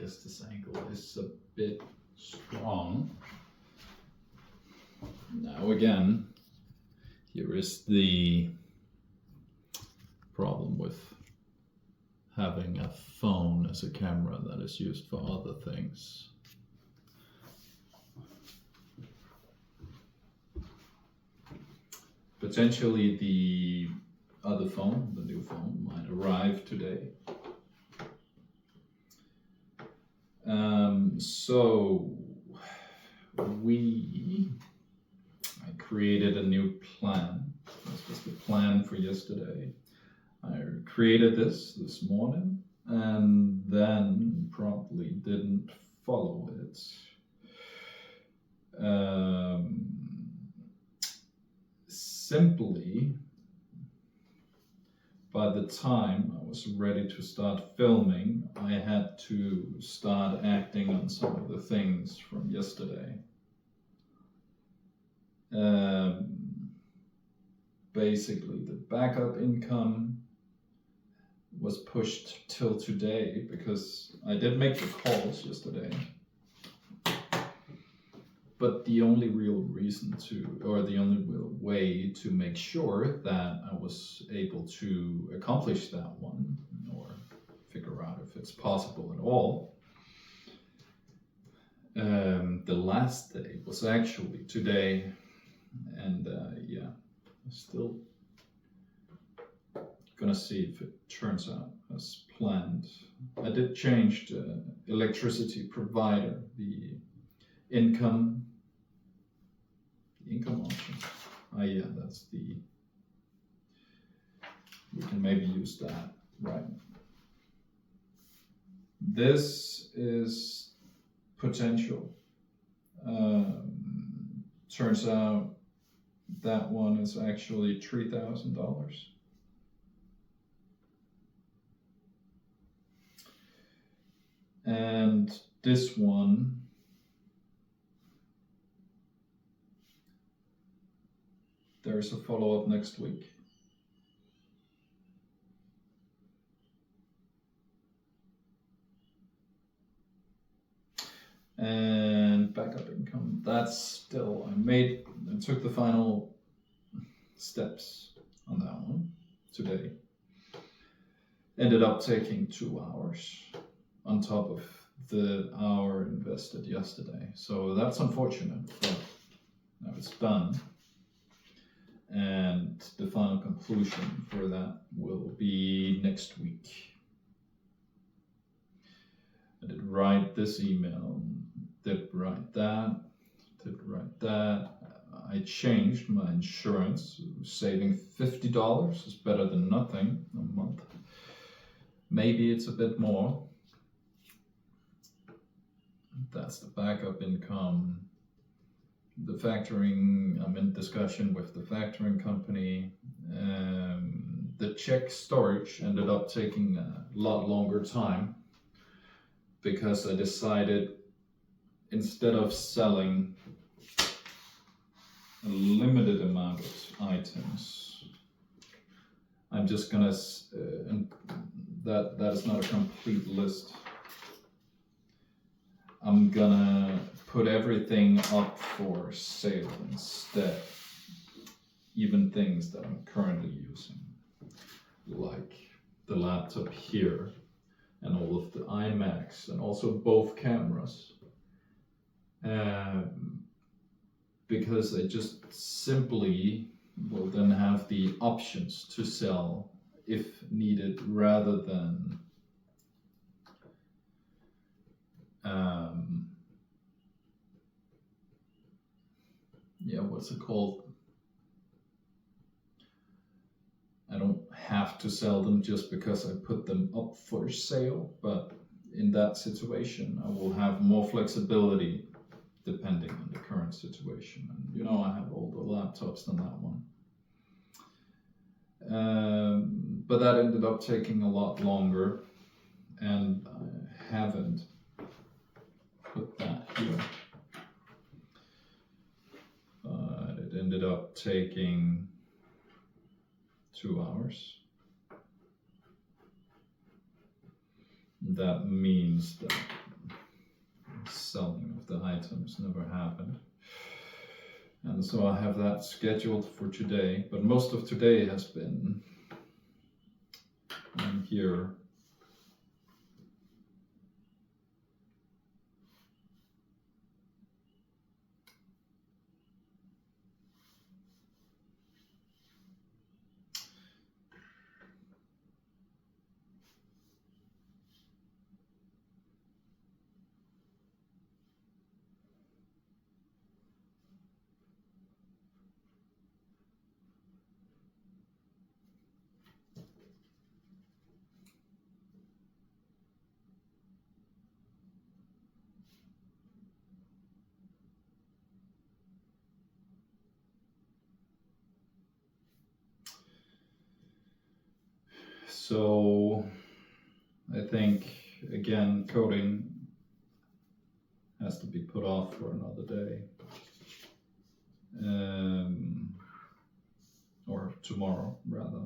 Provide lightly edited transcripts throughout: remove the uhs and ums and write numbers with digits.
guess this angle is a bit strong. Now again, here is the problem with having a phone as a camera that is used for other things. Potentially the other phone, the new phone, might arrive today. So I created a new plan. This was the plan for yesterday. I created this morning and then promptly didn't follow it. Simply, by the time I was ready to start filming, I had to start acting on some of the things from yesterday. Basically, the backup income was pushed till today because I did make the calls yesterday. But the only real reason the only real way to make sure that I was able to accomplish that one, or figure out if it's possible at all, the last day was actually today, and I'm still gonna see if it turns out as planned. I did change the electricity provider, the income option. That's we can maybe use that, right? This is potential. Turns out that one is actually $3,000. And this one, there's a follow-up next week. And backup income, that's still, I took the final steps on that one today. Ended up taking 2 hours on top of the hour invested yesterday. So that's unfortunate, but now it's done. And the final conclusion for that will be next week. I did write this email, did write that. I changed my insurance, saving $50 is better than nothing a month. Maybe it's a bit more. That's the backup income. The factoring, I'm in discussion with the factoring company. The check storage ended up taking a lot longer time because I decided, instead of selling a limited amount of items, I'm just gonna, that is not a complete list. I'm gonna put everything up for sale instead, even things that I'm currently using, like the laptop here and all of the iMacs and also both cameras, because I just simply will then have the options to sell if needed, rather than what's it called? I don't have to sell them just because I put them up for sale, but in that situation, I will have more flexibility depending on the current situation. And I have older laptops than that one. But that ended up taking a lot longer, and I haven't put that here. But it ended up taking 2 hours. That means that selling of the items never happened. And so I have that scheduled for today, but most of today has been here. So I think, again, coding has to be put off for another day. Or tomorrow, rather.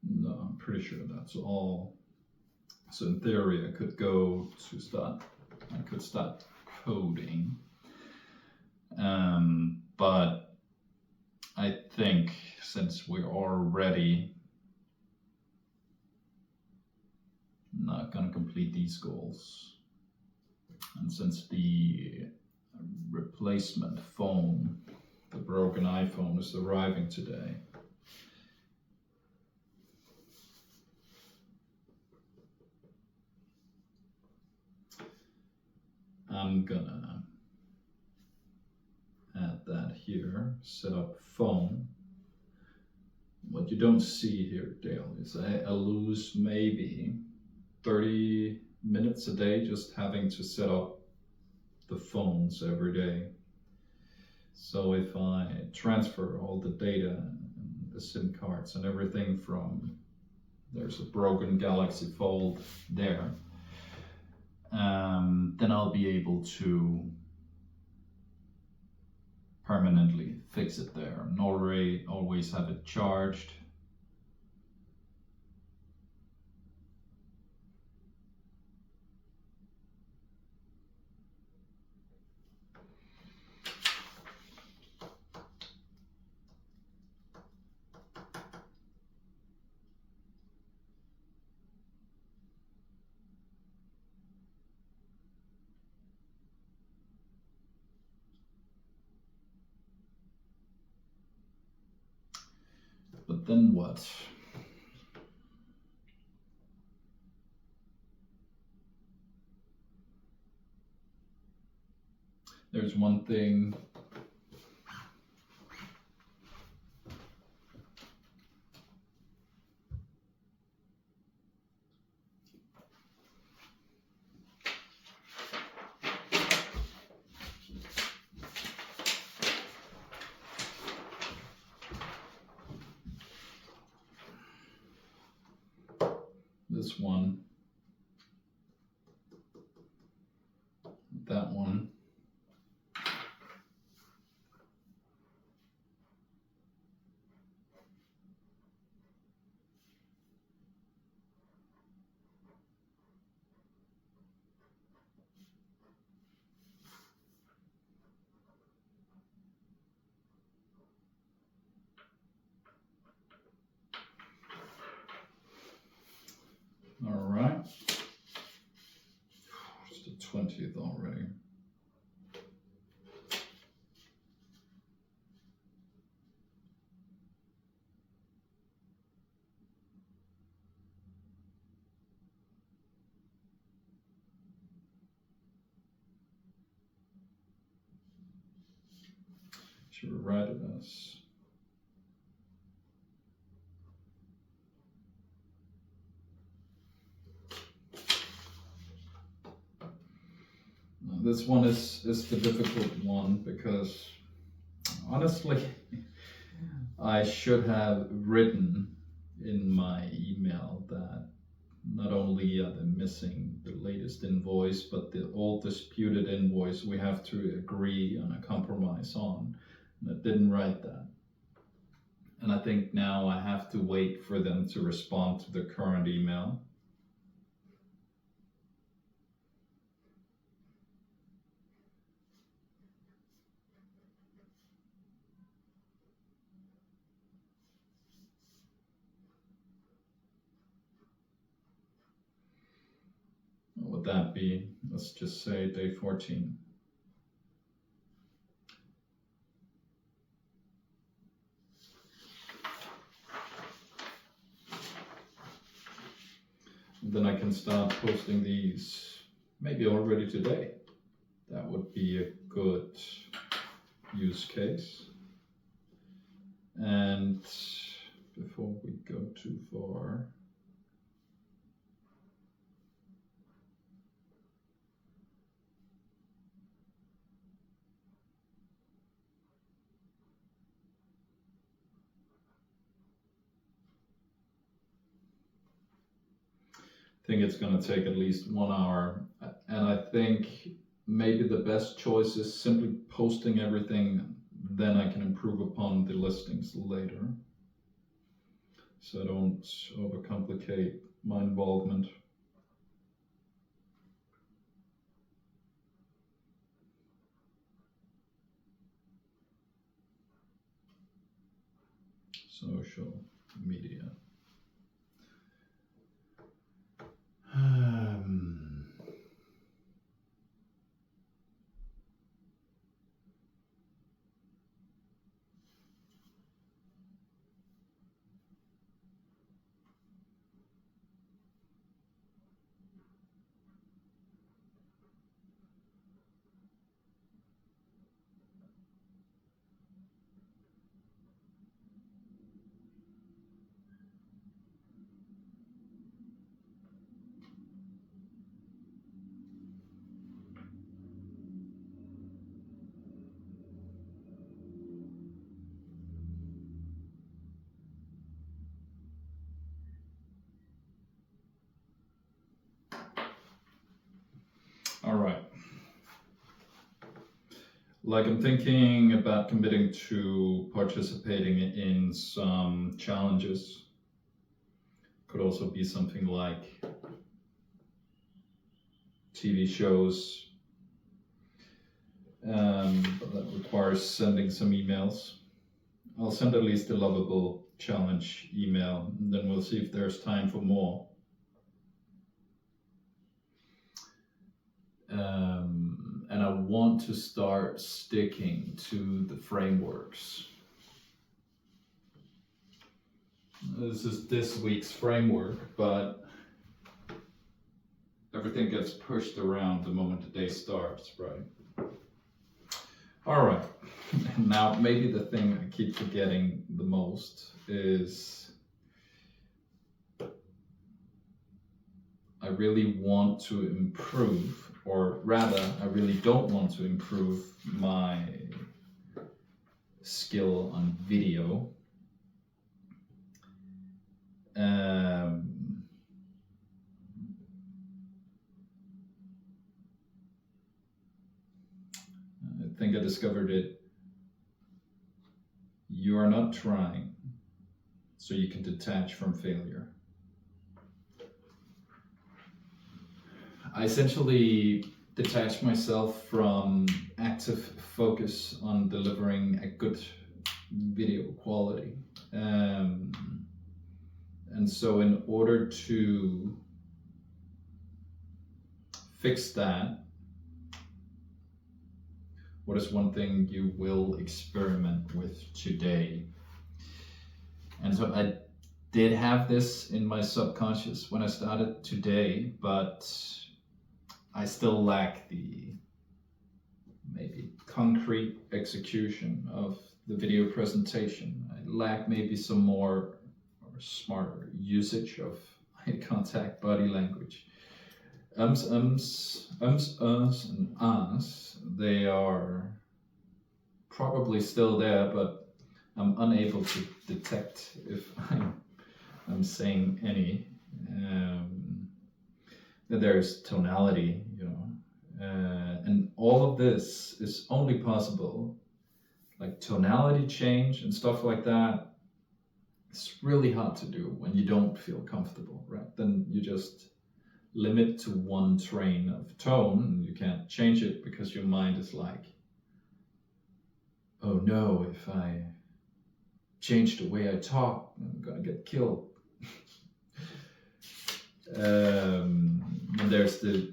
No, I'm pretty sure that's all. So in theory, I could start coding. But I think since we're already not gonna complete these goals, and since the replacement phone, the broken iPhone, is arriving today, I'm gonna add that here, set up phone. What you don't see here, Dale, is I lose maybe 30 minutes a day just having to set up the phones every day. So if I transfer all the data and the SIM cards and everything from, there's a broken Galaxy Fold there, then I'll be able to permanently fix it there and always have it charged. But then what? There's one thing. This one, that one. All right. It's the 20th already. Should we write it as this one is the difficult one because honestly, I should have written in my email that not only are they missing the latest invoice, but the old disputed invoice we have to agree on a compromise on. And I didn't write that. And I think now I have to wait for them to respond to the current email. What would that be? Let's just say day 14. Then I can start posting these maybe already today. That would be a good use case. And before we go too far, I think it's going to take at least 1 hour. And I think maybe the best choice is simply posting everything, then I can improve upon the listings later. So I don't overcomplicate my involvement. Social media. All right. Like, I'm thinking about committing to participating in some challenges. Could also be something like TV shows, but that requires sending some emails. I'll send at least a lovable challenge email, and then we'll see if there's time for more. And I want to start sticking to the frameworks. This is this week's framework, but everything gets pushed around the moment the day starts, right? All right. Now, maybe the thing I keep forgetting the most is I really want to improve, or rather, I really don't want to improve my skill on video. I think I discovered it. You are not trying, so you can detach from failure. I essentially detach myself from active focus on delivering a good video quality. And so in order to fix that, what is one thing you will experiment with today? And so I did have this in my subconscious when I started today, but I still lack the maybe concrete execution of the video presentation. I lack maybe some more or smarter usage of eye contact, body language. Uhs, and ahs, they are probably still there, but I'm unable to detect if I'm saying any. There's tonality, and all of this is only possible, like tonality change and stuff like that. It's really hard to do when you don't feel comfortable, right? Then you just limit to one train of tone, and you can't change it because your mind is like, oh no, if I change the way I talk, I'm gonna get killed. And there's the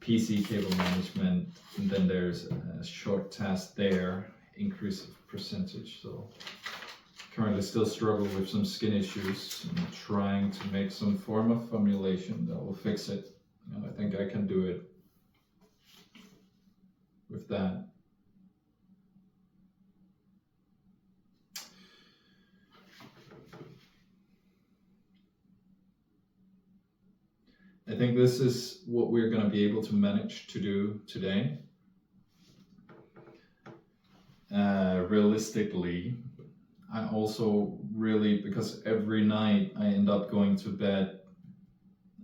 PC cable management, and then there's a short task there, increase of percentage. So currently still struggle with some skin issues. I'm trying to make some form of formulation that will fix it, and I think I can do it with that. I think this is what we're going to be able to manage to do today. Realistically, I also really, because every night I end up going to bed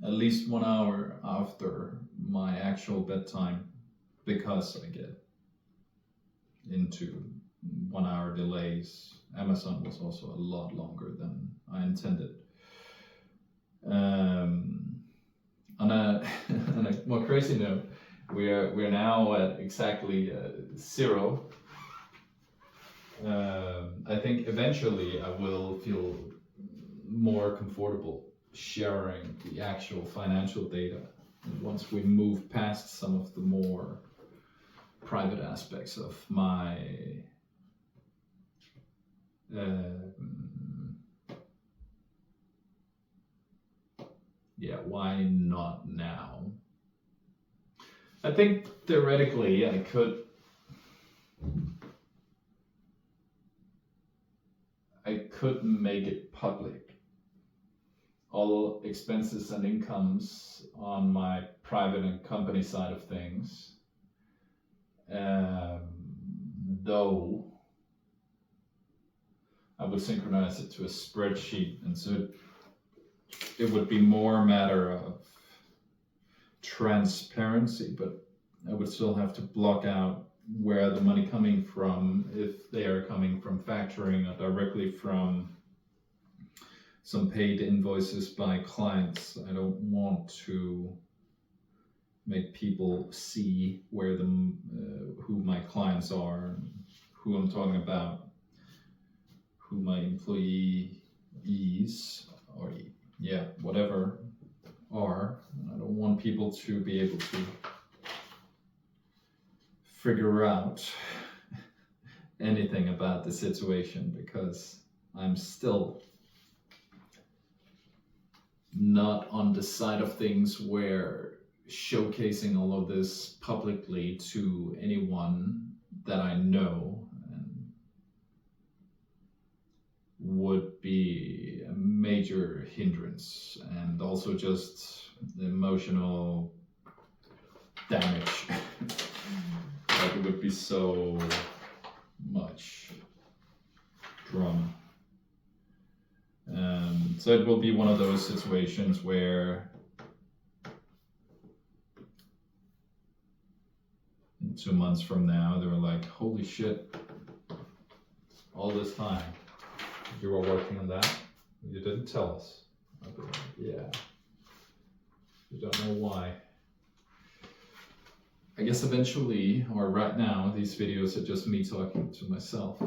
at least 1 hour after my actual bedtime, because I get into 1 hour delays. Amazon was also a lot longer than I intended. On a more crazy note, we're now at exactly 0. I think eventually I will feel more comfortable sharing the actual financial data once we move past some of the more private aspects of my why not now? I think theoretically I could make it public. All expenses and incomes on my private and company side of things. Though I would synchronize it to a spreadsheet, and so it would be more a matter of transparency, but I would still have to block out where the money coming from, if they are coming from factoring or directly from some paid invoices by clients. I don't want to make people see where who my clients are, who I'm talking about, who my employees or whatever are. I don't want people to be able to figure out anything about the situation, because I'm still not on the side of things where showcasing all of this publicly to anyone that I know would be a major hindrance, and also just emotional damage. Like, it would be so much drama. So it will be one of those situations where in 2 months from now they're like, holy shit, all this time you were working on that, you didn't tell us. I'll be like, yeah, you don't know why. I guess eventually, or right now, these videos are just me talking to myself.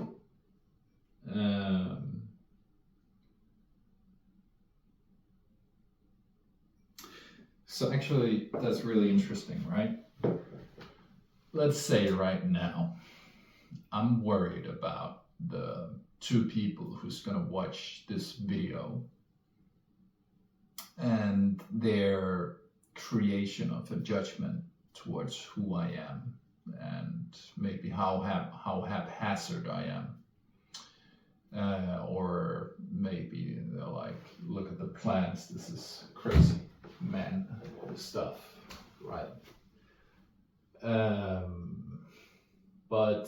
So actually, that's really interesting, right? Let's say right now, I'm worried about the 2 people who's gonna watch this video and their creation of a judgment towards who I am, and maybe how haphazard I am, or maybe they're like, look at the plans, this is crazy man stuff, right? But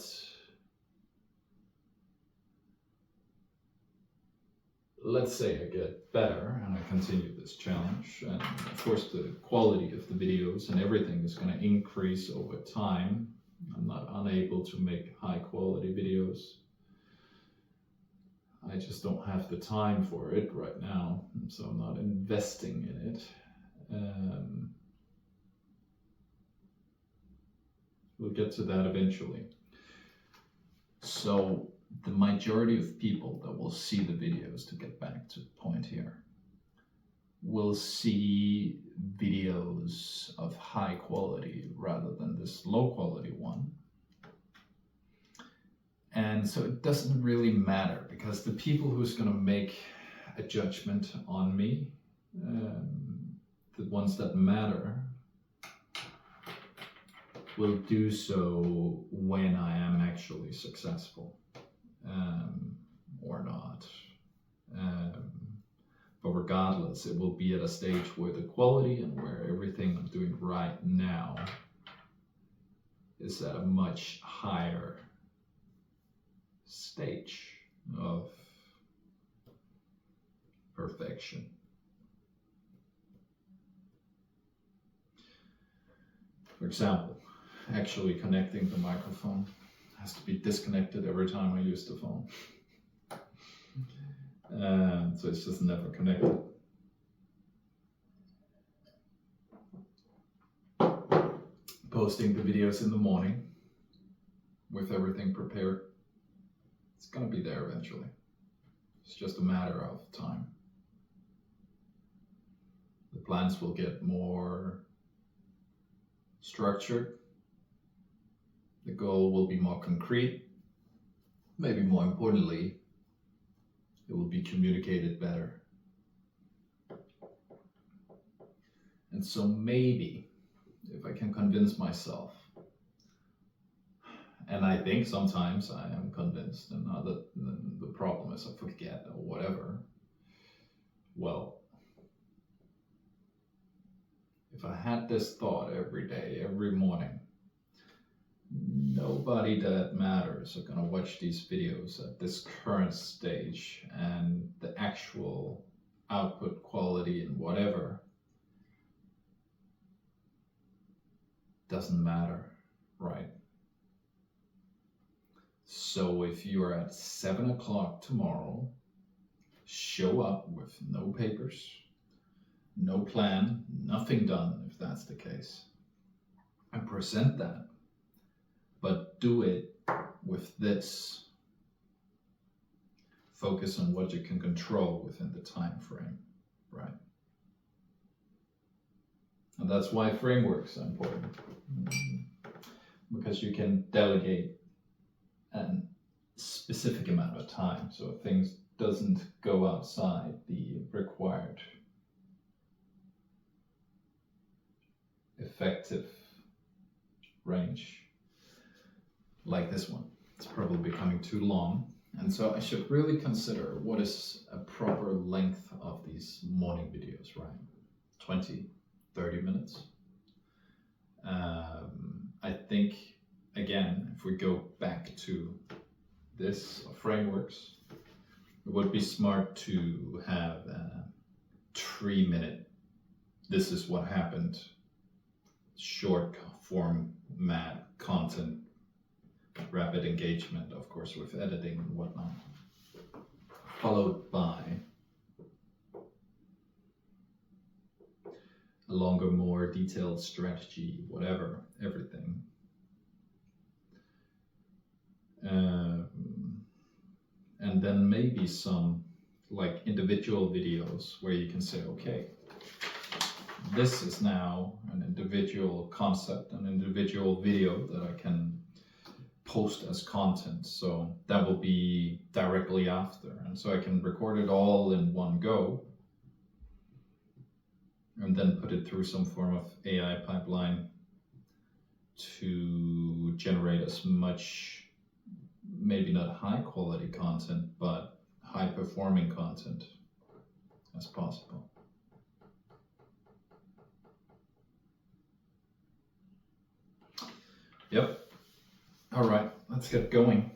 let's say I get better and I continue this challenge, and of course the quality of the videos and everything is going to increase over time. I'm not unable to make high quality videos. I just don't have the time for it right now, so I'm not investing in it. We'll get to that eventually. So the majority of people that will see the videos, to get back to the point here, will see videos of high quality rather than this low quality one. And so it doesn't really matter, because the people who's going to make a judgment on me, the ones that matter, will do so when I am actually successful, or not. But regardless, it will be at a stage where the quality and where everything I'm doing right now is at a much higher stage of perfection. For example, actually connecting the microphone has to be disconnected every time I use the phone. So it's just never connected. Posting the videos in the morning with everything prepared. It's going to be there eventually. It's just a matter of time. The plans will get more structured. The goal will be more concrete. Maybe more importantly, it will be communicated better. And so maybe, if I can convince myself, and I think sometimes I am convinced, and the problem is I forget or whatever. Well, if I had this thought every day, every morning, nobody that matters are going to watch these videos at this current stage, and the actual output quality and whatever doesn't matter, right? So if you're at 7 o'clock tomorrow, show up with no papers, no plan, nothing done if that's the case, and present that. But do it with this. Focus on what you can control within the time frame, right? And that's why frameworks are important. Because you can delegate a specific amount of time, so things doesn't go outside the required effective range. Like this one, it's probably becoming too long, and so I should really consider what is a proper length of these morning videos, right? 20, 30 minutes. I think, again, if we go back to this frameworks, it would be smart to have a 3-minute, this is what happened, short format content, rapid engagement, of course, with editing and whatnot, followed by a longer, more detailed strategy, whatever, everything. And then maybe some like individual videos where you can say, okay, this is now an individual concept, an individual video that I can post as content. So that will be directly after. And so I can record it all in one go and then put it through some form of AI pipeline to generate as much, maybe not high quality content, but high performing content as possible. Yep. All right, let's get going.